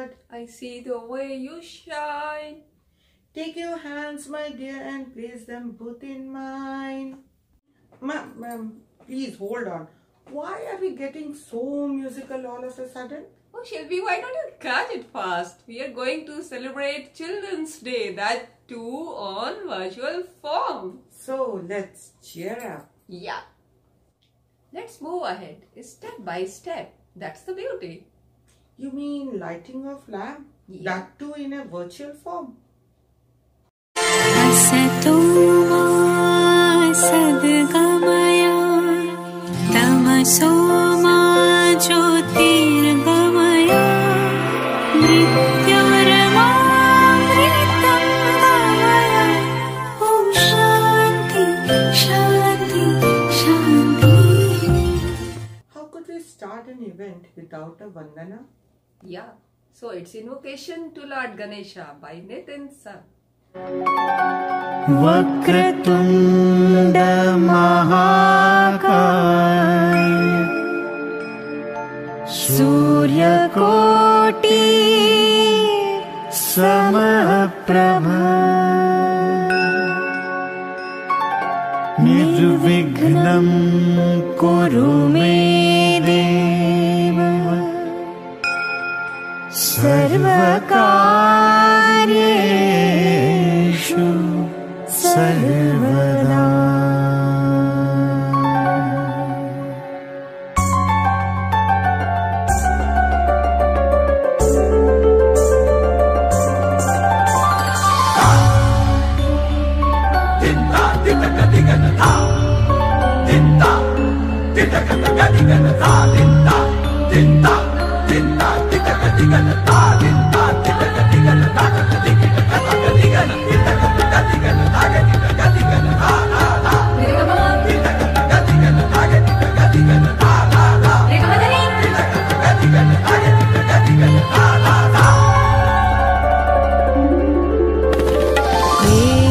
heart. I see the way you shine. Take your hands, my dear, and place them both in mine. Ma'am, please hold on. Why are we getting so musical all of a sudden? Oh, Shelby, why don't you catch it fast? We are going to celebrate Children's Day, that too on virtual form. So let's cheer up. Yeah. Let's move ahead, step by step. That's the beauty. You mean lighting of lamp? Yeah. That too in a virtual form? How could we start an event without a Vandana? Yeah. So it's Invocation to Lord Ganesha by Nitin Sir. वक्रतुण्ड महाकाय सूर्यकोटि समप्रभ निर्विघ्नं कुरु मे देव सर्वकार्येषु सर्वदा।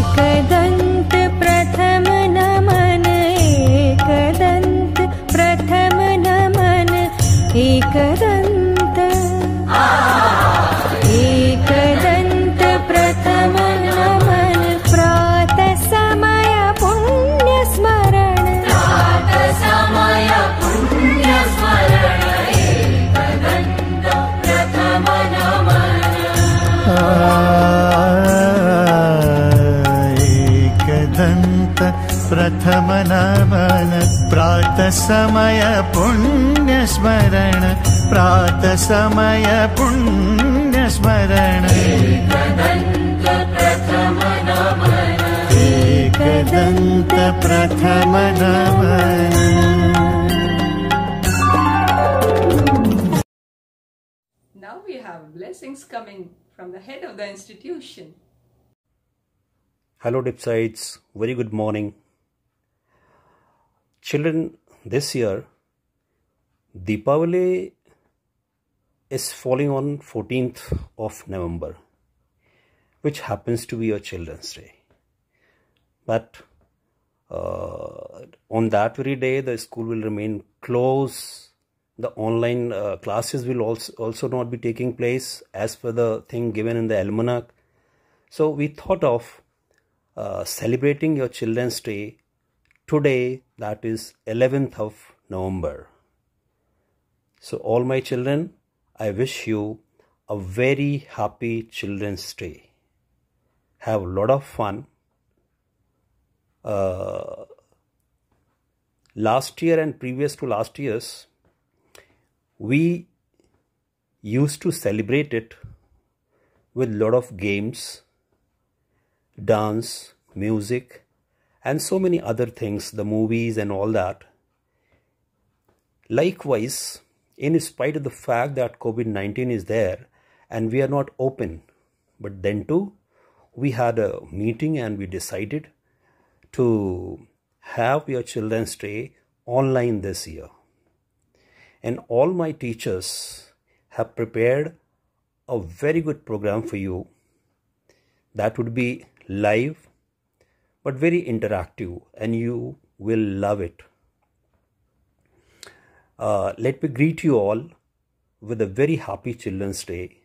एकदन्त प्रथम नमन एकदन्त प्रथम नमन एकदन्त एकदन्त प्रथम नमन प्रातः समय पुण्य स्मरण प्रातः समय पुण्य स्मरण एकदन्त प्रथम नमन एकदन्त प्रथम नमन प्रातः समय पुण्य स्मरण प्रातः समय पुण्य स्मरण एकदन्त प्रथम नमन एकदन्त प्रथम नमन। Now we have blessings coming from the head of the institution. Hello Dipsides, very good morning. Children, this year Deepavali is falling on 14th of November, which happens to be your Children's Day. But on that very day, the school will remain closed. The online classes will also not be taking place as per the thing given in the almanac. So we thought of celebrating your Children's Day today, that is 11th of November. So all my children, I wish you a very happy Children's Day. Have a lot of fun. Last year and previous to last years, we used to celebrate it with a lot of games, dance, music, and so many other things, the movies and all that. Likewise, in spite of the fact that COVID-19 is there and we are not open, but then too, we had a meeting and we decided to have your Children's Day online this year. And all my teachers have prepared a very good program for you that would be live but very interactive, and you will love it. Let me greet you all with a very happy Children's Day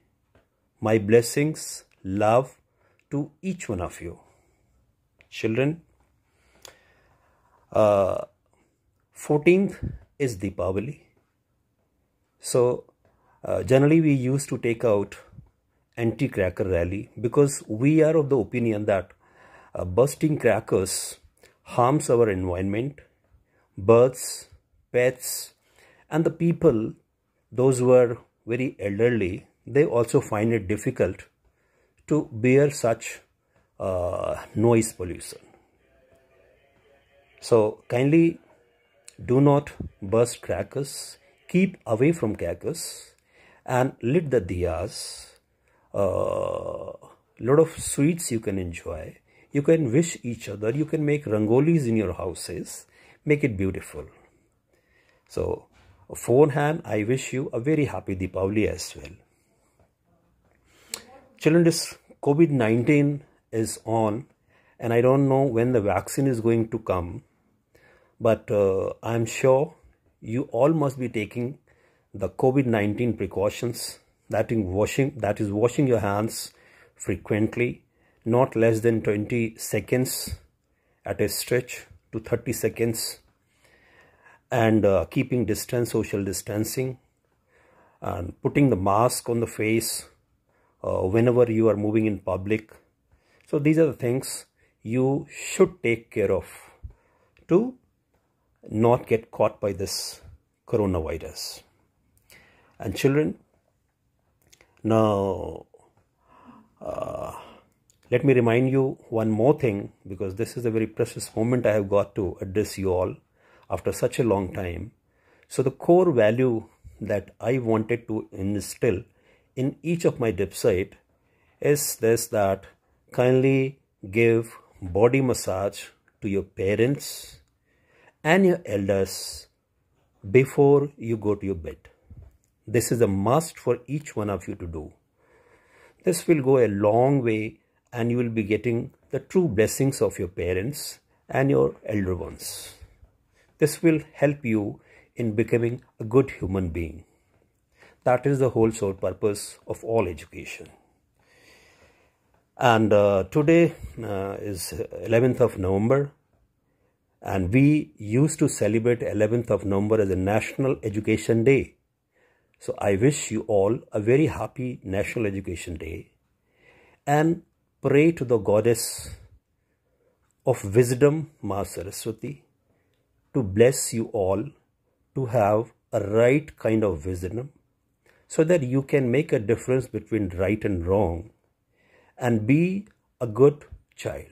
My blessings, love to each one of you. Children, 14th is Deepavali. So generally we used to take out anti-cracker rally because we are of the opinion that bursting crackers harms our environment, birds, pets, and the people, those who are very elderly, they also find it difficult to bear such noise pollution. So kindly do not burst crackers, keep away from crackers and lit the diyas. Lot of sweets you can enjoy. You can wish each other. You can make rangolis in your houses. Make it beautiful. So, beforehand, I wish you a very happy Deepavali as well. Children, this COVID-19 is on, and I don't know when the vaccine is going to come, but I'm sure you all must be taking the COVID-19 precautions. That is washing your hands frequently, not less than 20 seconds at a stretch to 30 seconds, and keeping distance, social distancing, and putting the mask on the face whenever you are moving in public. So these are the things you should take care of to not get caught by this coronavirus. And children, now let me remind you one more thing, because this is a very precious moment I have got to address you all after such a long time. So the core value that I wanted to instill in each of my website is this, that kindly give body massage to your parents and your elders before you go to your bed. This is a must for each one of you to do. This will go a long way and you will be getting the true blessings of your parents and your elder ones. This will help you in becoming a good human being. That is the whole sole purpose of all education. And today is 11th of November, and we used to celebrate 11th of November as a National Education Day. So I wish you all a very happy National Education Day, and pray to the goddess of wisdom, Ma Saraswati, to bless you all to have a right kind of wisdom, so that you can make a difference between right and wrong and be a good child.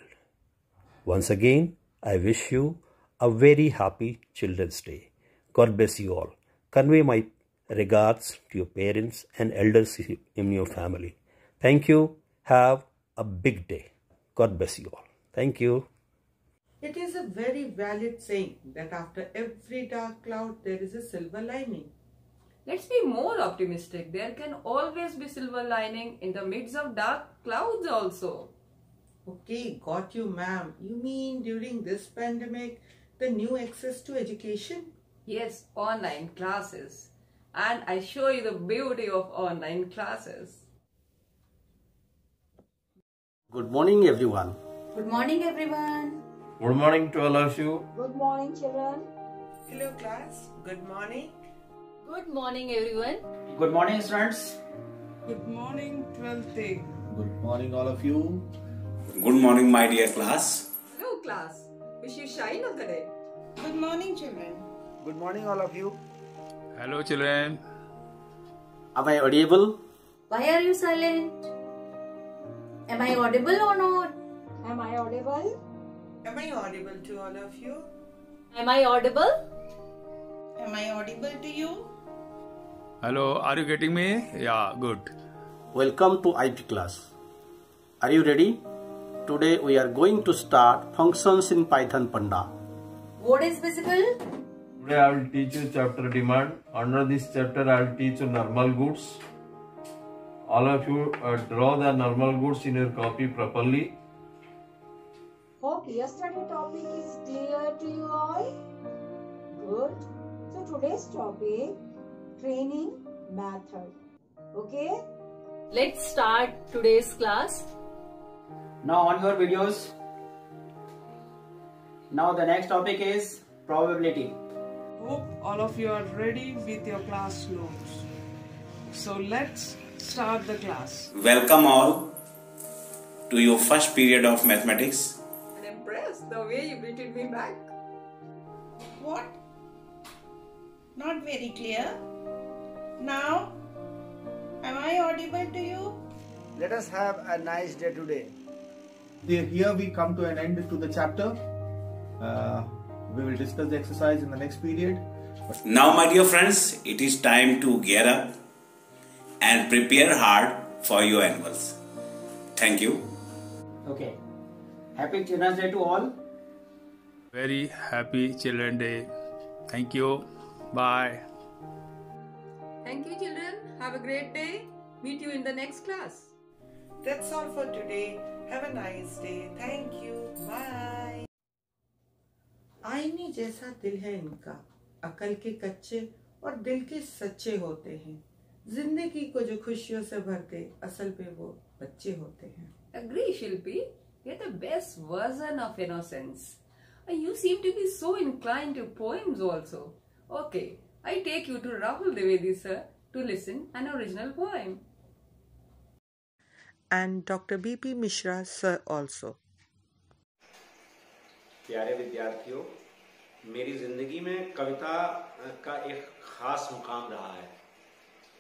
Once again, I wish you a very happy Children's Day. God bless you all. Convey my regards to your parents and elders in your family. Thank you. Have a big day. God bless you all. Thank you. It is a very valid saying that after every dark cloud there is a silver lining. Let's be more optimistic. There can always be silver lining in the midst of dark clouds also. Okay, got you, ma'am. You mean during this pandemic, the new access to education? Yes, online classes. And I show you the beauty of online classes. Good morning, everyone. Good morning, everyone. Good morning to all of you. Good morning, children. Hello, class. Good morning. Good morning, everyone. Good morning, students. Good morning, 12th day. Good morning, all of you. Good morning, my dear class. Hello, class. Wish you shine of the day. Good morning, children. Good morning, all of you. Hello, children. Am I audible? Why are you silent? Am I audible or not? Am I audible? Am I audible to all of you? Am I audible? Am I audible to you? Hello, are you getting me? Yeah, good. Welcome to IT class. Are you ready? Today we are going to start functions in Python Panda. What is visible? Today I will teach you chapter demand. Under this chapter I will teach you normal goods. All of you draw the normal goods in your copy properly. Hope yesterday topic is clear to you all. Good. So today's topic, training method. Okay? Let's start today's class. Now on your videos. Now the next topic is probability. Hope all of you are ready with your class notes. So let's start the class. Welcome all to your first period of mathematics. I'm impressed the way you greeted me back. What? Not very clear. Now, am I audible to you? Let us have a nice day today. Here we come to an end to the chapter. We will discuss the exercise in the next period. Now, my dear friends, it is time to gear up and prepare hard for your annuals. Thank you. Okay. Happy Children's Day to all. Very happy Children's Day. Thank you. Bye. Thank you, children. Have a great day. Meet you in the next class. That's all for today. Have a nice day. Thank you. Bye. आईने जैसा दिल है इनका, अकल के कच्चे और दिल के सच्चे होते हैं। जिंदगी को जो खुशियों से भरते, असल पे वो बच्चे होते हैं। Agree, Shilpi. You're the best version of innocence. You seem to be so inclined to poems also. Okay, I take you to Rahul Dwivedi sir to listen an original poem. And Dr. B.P. Mishra sir also. प्यारे विद्यार्थियों, मेरी जिंदगी में कविता का एक खास मुकाम रहा है।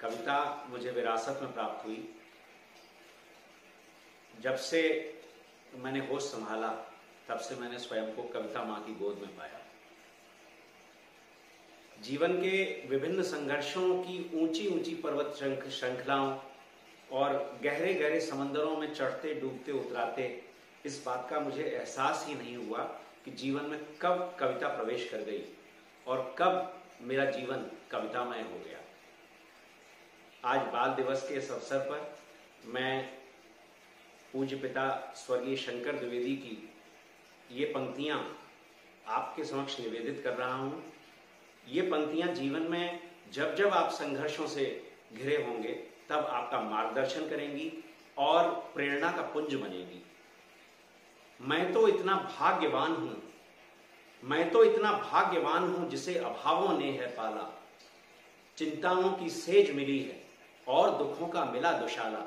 कविता मुझे विरासत में प्राप्त हुई। जब से मैंने होश संभाला, तब से मैंने स्वयं को कविता माँ की गोद में पाया। जीवन के विभिन्न संघर्षों की ऊंची ऊंची पर्वत श्रृंखलाओं और गहरे गहरे समंदरों में चढ़ते डूबते उतराते इस बात का मुझे एहसास ही नहीं हुआ कि जीवन में कब कविता प्रवेश कर गई और कब मेरा जीवन कवितामय हो गया। आज बाल दिवस के इस अवसर पर मैं पूज्य पिता स्वर्गीय शंकर द्विवेदी की ये पंक्तियां आपके समक्ष निवेदित कर रहा हूं। ये पंक्तियां जीवन में जब जब आप संघर्षों से घिरे होंगे तब आपका मार्गदर्शन करेंगी और प्रेरणा का पुंज बनेगी। मैं तो इतना भाग्यवान हूं जिसे अभावों ने है पाला। चिंताओं की सेज मिली है और दुखों का मिला दुशाला।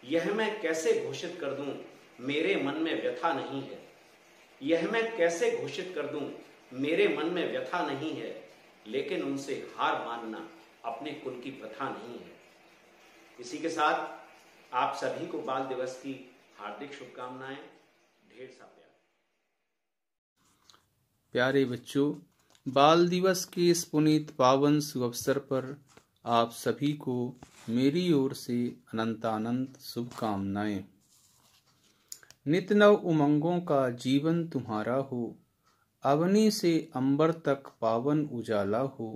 यह मैं कैसे घोषित कर दूं, मेरे मन में व्यथा नहीं है। यह मैं कैसे घोषित कर दूं, मेरे मन में व्यथा नहीं है। लेकिन उनसे हार मानना अपने कुल की प्रथा नहीं है। इसी के साथ आप सभी को बाल दिवस की हार्दिक शुभकामनाएं। ढेर सा प्यार। प्यारे बच्चों, बाल दिवस के इस पुनीत पावन शुभ अवसर पर आप सभी को मेरी ओर से अनंतानंत शुभकामनाएं। नित नव उमंगों का जीवन तुम्हारा हो, अवनी से अंबर तक पावन उजाला हो।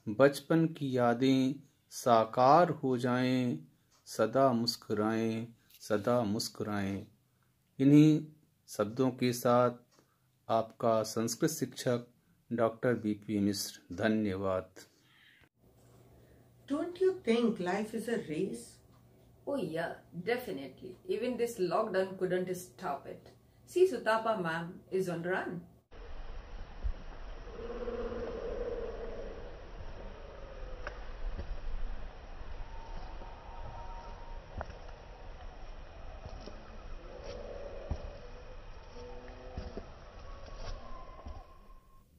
बचपन की यादें साकार हो जाएं, सदा मुस्कुराएं, सदा मुस्कुराएं। इन्हीं शब्दों के साथ आपका संस्कृत शिक्षक डॉक्टर बीपी मिश्र। धन्यवाद। Don't you think life is a race? Oh yeah, definitely. Even this lockdown couldn't stop it. See, Sutapa ma'am is on run.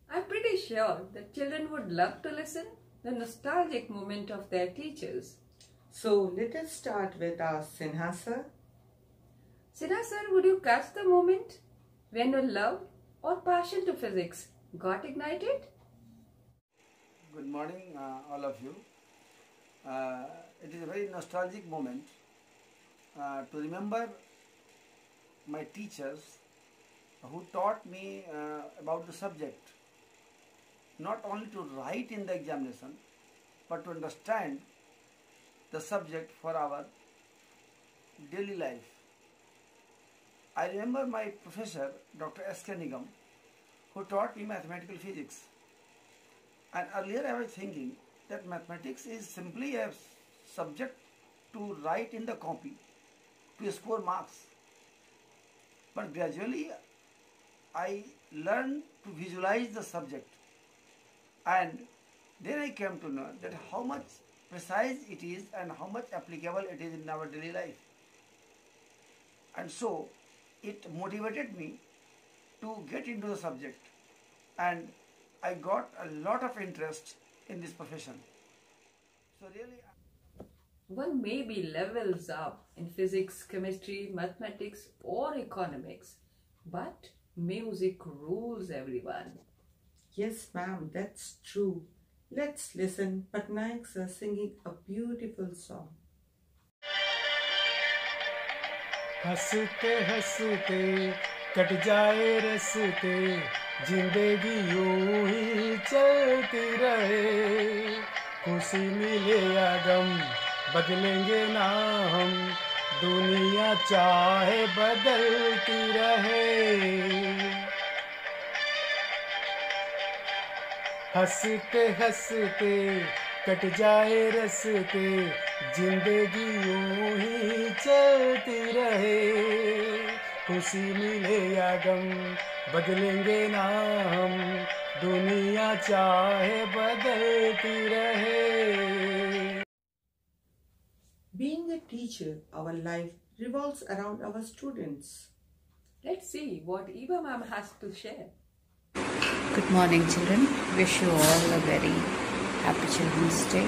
I'm pretty sure the children would love to listen the nostalgic moment of their teachers. So let us start with our Sinha sir. Sinha sir, would you catch the moment when your love or passion to physics got ignited? Good morning, all of you. It is a very nostalgic moment to remember my teachers who taught me about the subject, not only to write in the examination, but to understand the subject for our daily life. I remember my professor, Dr. S.K. Nigam, who taught me mathematical physics. And earlier I was thinking that mathematics is simply a subject to write in the copy to score marks. But gradually I learned to visualize the subject, and then I came to know that how much precise it is and how much applicable it is in our daily life. And so it motivated me to get into the subject, and I got a lot of interest in this profession. So really, one maybe levels up in physics, chemistry, mathematics or economics, but music rules everyone. Yes, ma'am, that's true. Let's listen Patnaik sir singing a beautiful song. हंसते हंसते cut जाए रस्ते, जिंदगी यूं ही चलती रहे, खुशी मिले या गम बदलेंगे ना हम, दुनिया चाहे बदलती रहे। हंसते हंसते कट जाए रस्ते, जिंदगी यूं ही चलती रहे, खुशी मिले या गम बदलेंगे ना हम, दुनिया चाहे बदलती रहे। Being a teacher, our life revolves around our students. Let's see what Eva ma'am has to share. Good morning, children. Wish you all a very happy Children's Day.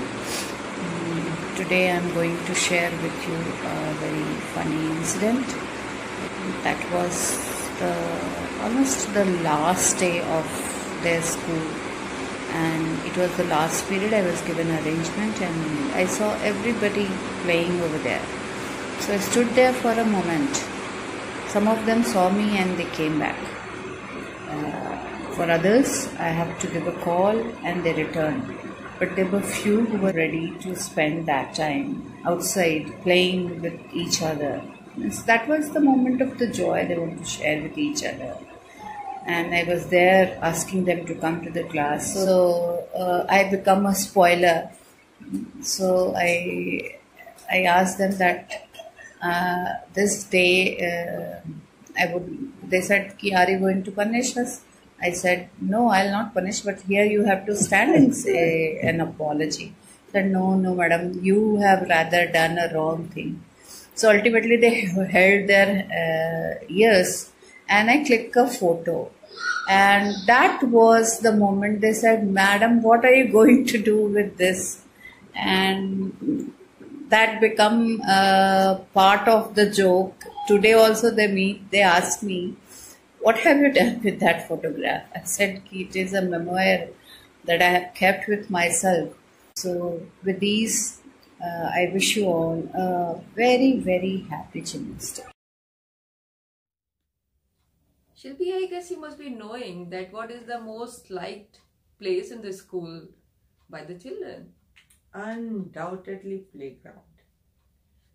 Today I am going to share with you a very funny incident. That was almost the last day of their school, and it was the last period. I was given arrangement and I saw everybody playing over there. So I stood there for a moment. Some of them saw me and they came back. For others, I have to give a call and they returned. But there were few who were ready to spend that time outside playing with each other. So that was the moment of the joy they want to share with each other. And I was there asking them to come to the class. So I become a spoiler. So I asked them that this day they said, are you going to punish us? I said, no, I'll not punish, but here you have to stand and say an apology. I said, no, madam, you have rather done a wrong thing. So ultimately they held their ears and I clicked a photo. And that was the moment they said, madam, what are you going to do with this? And that become part of the joke. Today also they asked me, what have you done with that photograph? I said, it is a memoir that I have kept with myself. So with these, I wish you all a very, very happy Children's Day. Shilpi, I guess you must be knowing that what is the most liked place in the school by the children? Undoubtedly playground.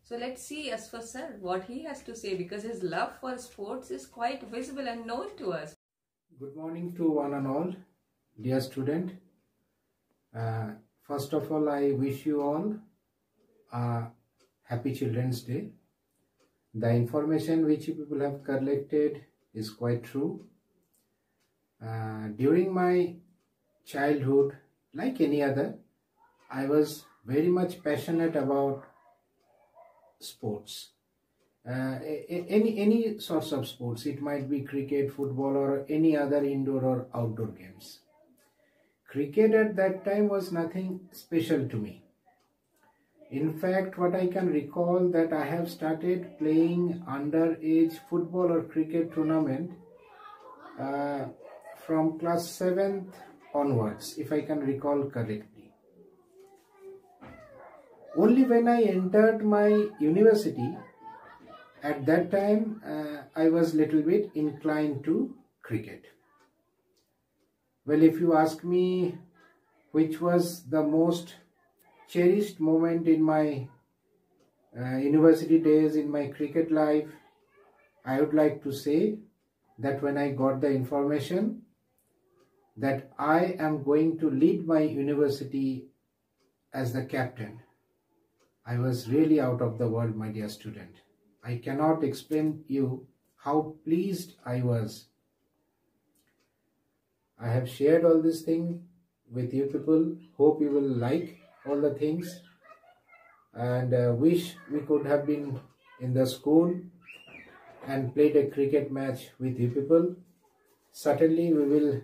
So let's see as for sir what he has to say, because his love for sports is quite visible and known to us. Good morning to one and all, dear student. First of all, I wish you all a happy Children's Day. The information which you people have collected is quite true. During my childhood, like any other, I was very much passionate about sports. Any sorts of sports. It might be cricket, football or any other indoor or outdoor games. Cricket at that time was nothing special to me. In fact, what I can recall that I have started playing underage football or cricket tournament from class 7th onwards, if I can recall correctly. Only when I entered my university, at that time I was little bit inclined to cricket. Well, if you ask me which was the most cherished moment in my university days, in my cricket life, I would like to say that when I got the information that I am going to lead my university as the captain, I was really out of the world, my dear student. I cannot explain you how pleased I was. I have shared all these things with you people. Hope you will like all the things, and wish we could have been in the school and played a cricket match with you people. Certainly we will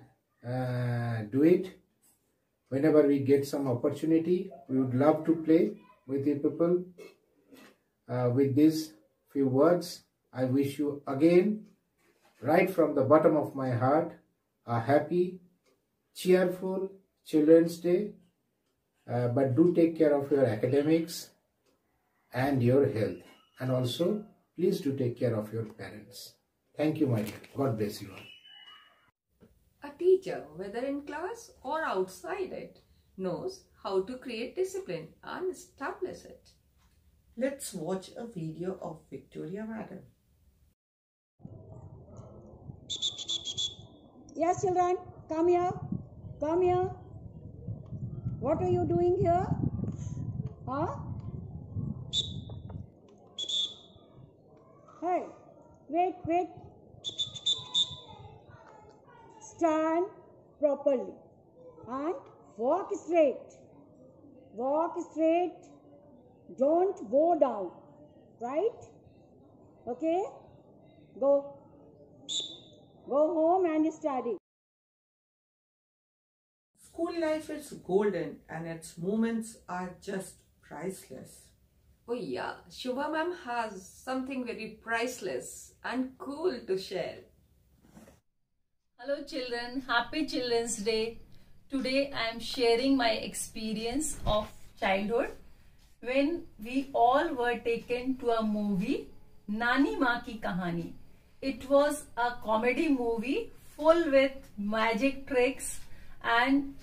do it whenever we get some opportunity. We would love to play with you people. With these few words, I wish you again, right from the bottom of my heart, a happy, cheerful Children's Day. But do take care of your academics and your health. And also, please do take care of your parents. Thank you, my dear. God bless you all. A teacher, whether in class or outside it, knows how to create discipline and establish it. Let's watch a video of Victoria Madam. Yes, children, come here. Come here. What are you doing here? Huh? Hey, wait. Stand properly and walk straight. Walk straight. Don't go down. Right? Okay? Go home and study. School life is golden and its moments are just priceless. Oh yeah, Shubha ma'am has something very priceless and cool to share. Hello children, happy Children's Day. Today I am sharing my experience of childhood when we all were taken to a movie, Nani Maa Ki Kahani. It was a comedy movie full with magic tricks, and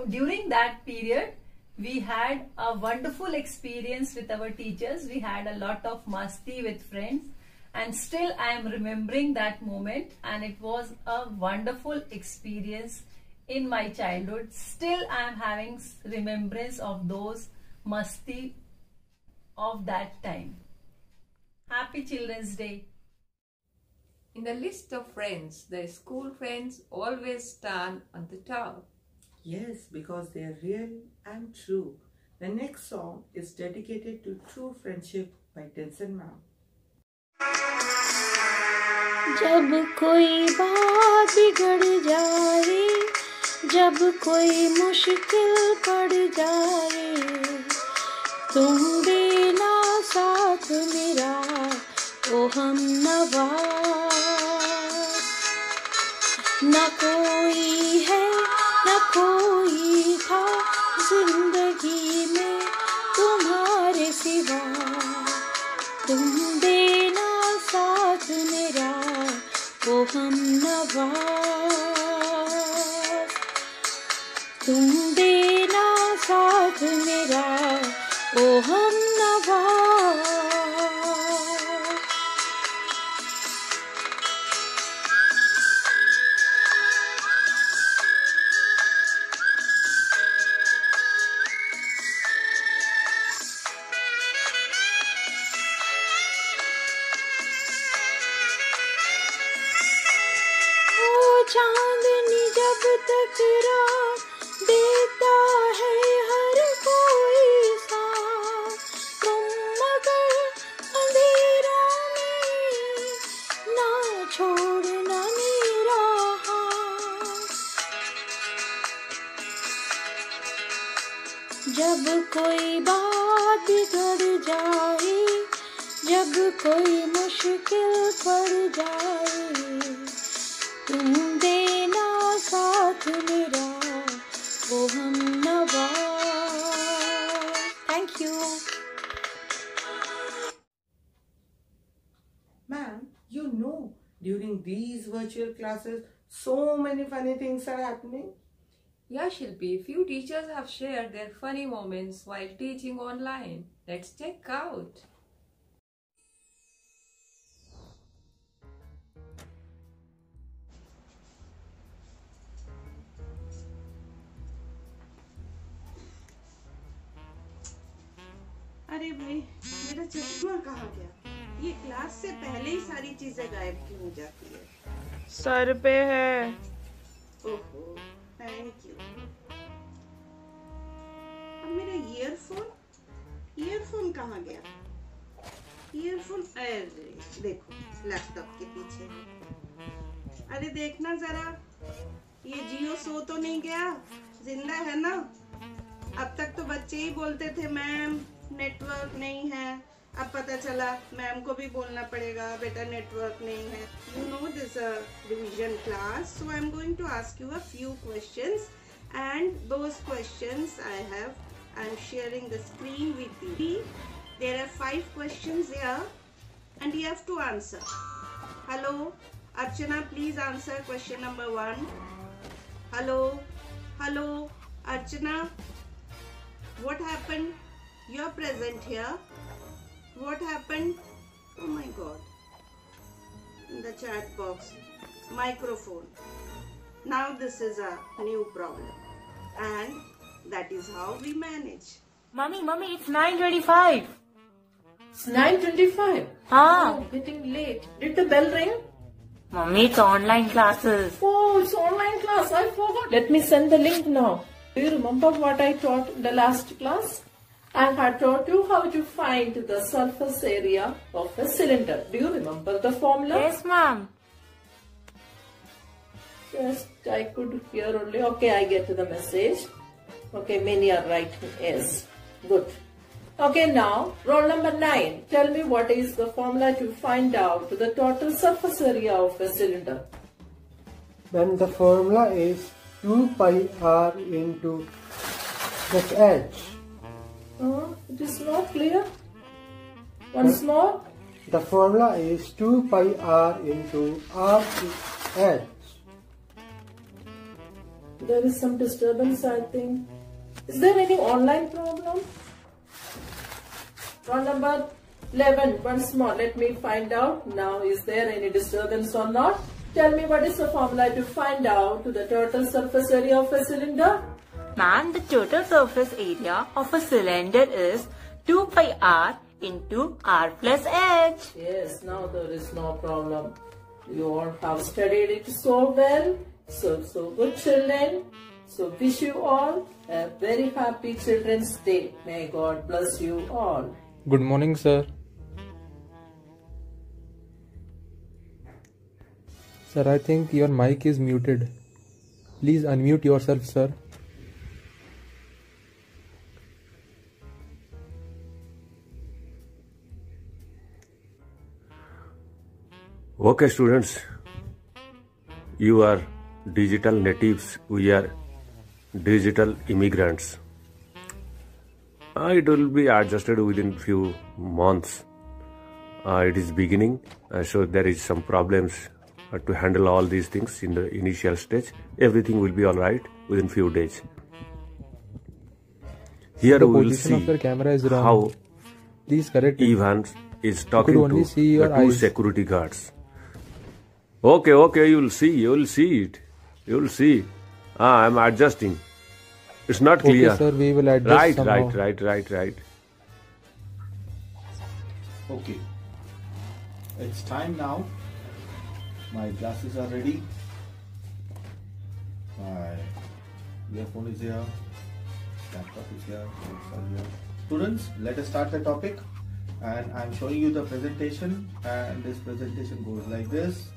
during that period we had a wonderful experience with our teachers. We had a lot of masti with friends, and still I am remembering that moment, and it was a wonderful experience in my childhood. Still I am having remembrance of those masti of that time. Happy Children's Day. In the list of friends, the school friends always stand on the top. Yes, because they are real and true. The next song is dedicated to True Friendship by Tension Ma'am. जब कोई बात बिगड़ जाए, जब कोई मुश्किल पड़ जाए, तुम देना साथ मेरा ओ हमनवा। न कोई है न कोई था जिंदगी में तुम्हारे सिवा, तुम देना साथ मेरा ओ हमनवा, तुम देना साथ मेरा ओ हमनवा। चांदनी जब तक रात देता है हर कोई साथ, तुम मगर अंधेरों में ना छोड़ना मेरा हाथ। जब कोई बात बिगड़ जाए, जब कोई मुश्किल पड़ जाए, तुम देना साथ मेरा ओ हमनवा। Thank you. Ma'am, you know, during these virtual classes, so many funny things are happening. Yeah, Shilpi, few teachers have shared their funny moments while teaching online. Let's check out. अरे भाई, मेरा चश्मा कहाँ गया? ये क्लास से पहले ही सारी चीजें गायब क्यों हो जाती है? सर पे है। ओहो, थैंक यू। अब मेरा ईयरफोन कहाँ गया? ईयरफोन, अरे देखो लैपटॉप के पीछे। अरे देखना जरा, ये जियो सो तो नहीं गया? जिंदा है ना? अब तक तो बच्चे ही बोलते थे मैम नेटवर्क नहीं है, अब पता चला मैम को भी बोलना पड़ेगा बेटा नेटवर्क नहीं है। You know this revision class, so I'm going to ask you a few questions, and those questions I'm sharing the screen with you. There are 5 questions here, and you have to answer. Hello, Archana, please answer question number 1. Hello, Archana. What happened? You're present here. What happened? Oh my God. In the chat box. Microphone. Now this is a new problem. And that is how we manage. Mommy, it's 9:25. It's 9:25? Haan. Oh, getting late. Did the bell ring? Mommy, it's online classes. Oh, it's online class. I forgot. Let me send the link now. Do you remember what I taught in the last class? I had taught you how to find the surface area of a cylinder. Do you remember the formula? Yes, ma'am. Yes, I could hear only. Okay, I get the message. Okay, many are writing yes. Good. Okay, now roll number 9. Tell me what is the formula to find out the total surface area of a cylinder. Then the formula is 2 pi r into this h. It is not clear. Once more. The formula is 2 pi r into r h. There is some disturbance, I think. Is there any online problem? Roll number 11. Once more. Let me find out. Now, is there any disturbance or not? Tell me what is the formula to find out the total surface area of a cylinder? Ma'am, the total surface area of a cylinder is 2 pi r into r plus h. Yes, now there is no problem. You all have studied it so well. So good children. So wish you all a very happy Children's Day. May God bless you all. Good morning, sir. Sir, I think your mic is muted. Please unmute yourself, sir. Okay, students, you are digital natives, we are digital immigrants. It will be adjusted within few months. It is beginning, so there is some problems to handle all these things in the initial stage. Everything will be all right within few days. Here the we will position of see your camera is wrong. how Please correct it. Evans is talking only to see the your two eyes. security guards. Okay, you will see it. You will see. I am adjusting. It's not clear. Okay, sir, we will adjust somehow. Right. Okay. It's time now. My glasses are ready. My earphone is here. Laptop is here. Books are here. Students, let us start the topic. And I'm showing you the presentation. And this presentation goes like this.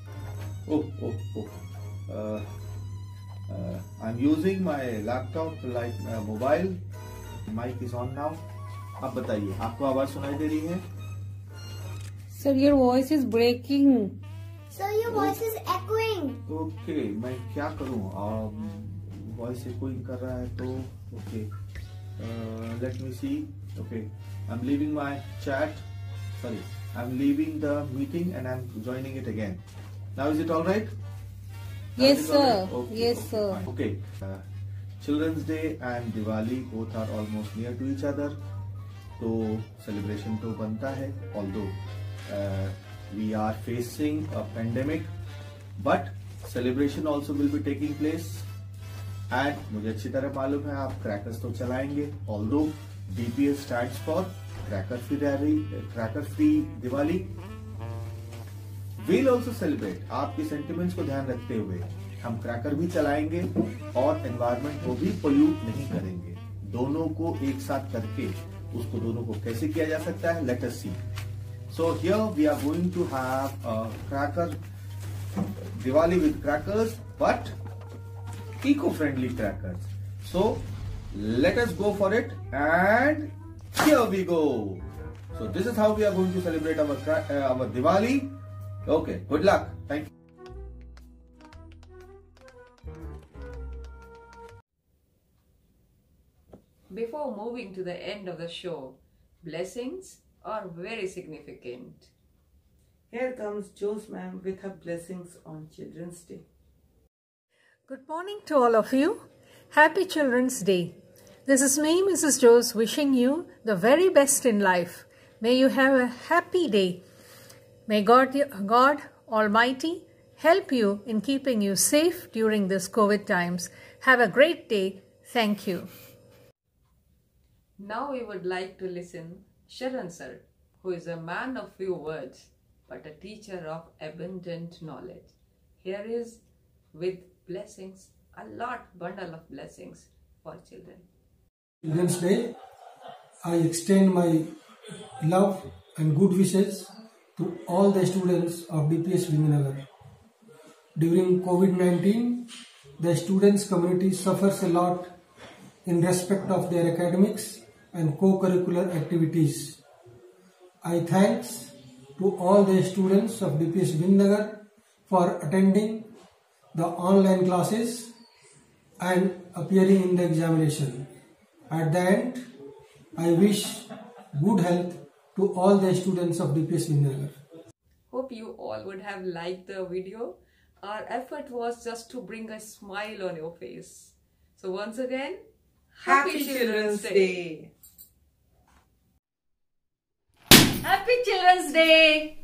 I'm using my laptop like mobile. Mic is on now. अब बताइए, आपको आवाज सुनाई दे रही है? Sir, your voice is breaking. Sir, your voice is echoing. Okay, मैं क्या करूँ? Voice echoing कर रहा है तो okay. Let me see. Okay, I'm leaving my chat. Sorry, I'm leaving the meeting and I'm joining it again. Now is it all right? Yes, sir. Okay, Yes, okay, sir. fine. Okay. Children's Day and Diwali both are almost near to each other. तो celebration तो बनता है. Although we are facing a pandemic, but celebration also will be taking place. And मुझे अच्छी तरह मालूम है आप crackers तो चलाएंगे. Although DPS stands for cracker free Diwali. We'll also celebrate. आपके सेंटिमेंट्स को ध्यान रखते हुए हम क्रैकर भी चलाएंगे और एनवायरनमेंट को भी पोल्यूट नहीं करेंगे. दोनों को एक साथ करके उसको दोनों को कैसे किया जा सकता है, let us see. So here we are going to have a cracker Diwali with crackers, but eco-friendly crackers. So let us go for it, and here we go. So this is how we are going to celebrate our Diwali. Okay, good luck. Thank you. Before moving to the end of the show, blessings are very significant. Here comes Jose ma'am with her blessings on Children's Day. Good morning to all of you. Happy Children's Day. This is me, Mrs. Jose, wishing you the very best in life. May you have a happy day. May God Almighty help you in keeping you safe during this COVID times. Have a great day. Thank you. Now we would like to listen Sharan sir, who is a man of few words, but a teacher of abundant knowledge. Here is with blessings, a bundle of blessings for children. Children's Day, I extend my love and good wishes to all the students of DPS Vindhyanagar. During COVID-19, the students' community suffers a lot in respect of their academics and co-curricular activities. I thanks to all the students of DPS Vindhyanagar for attending the online classes and appearing in the examination. At the end, I wish good health to all the students of DPS Vindhyanagar. Hope you all would have liked the video. Our effort was just to bring a smile on your face. So once again, Happy Children's Day! Happy Children's Day!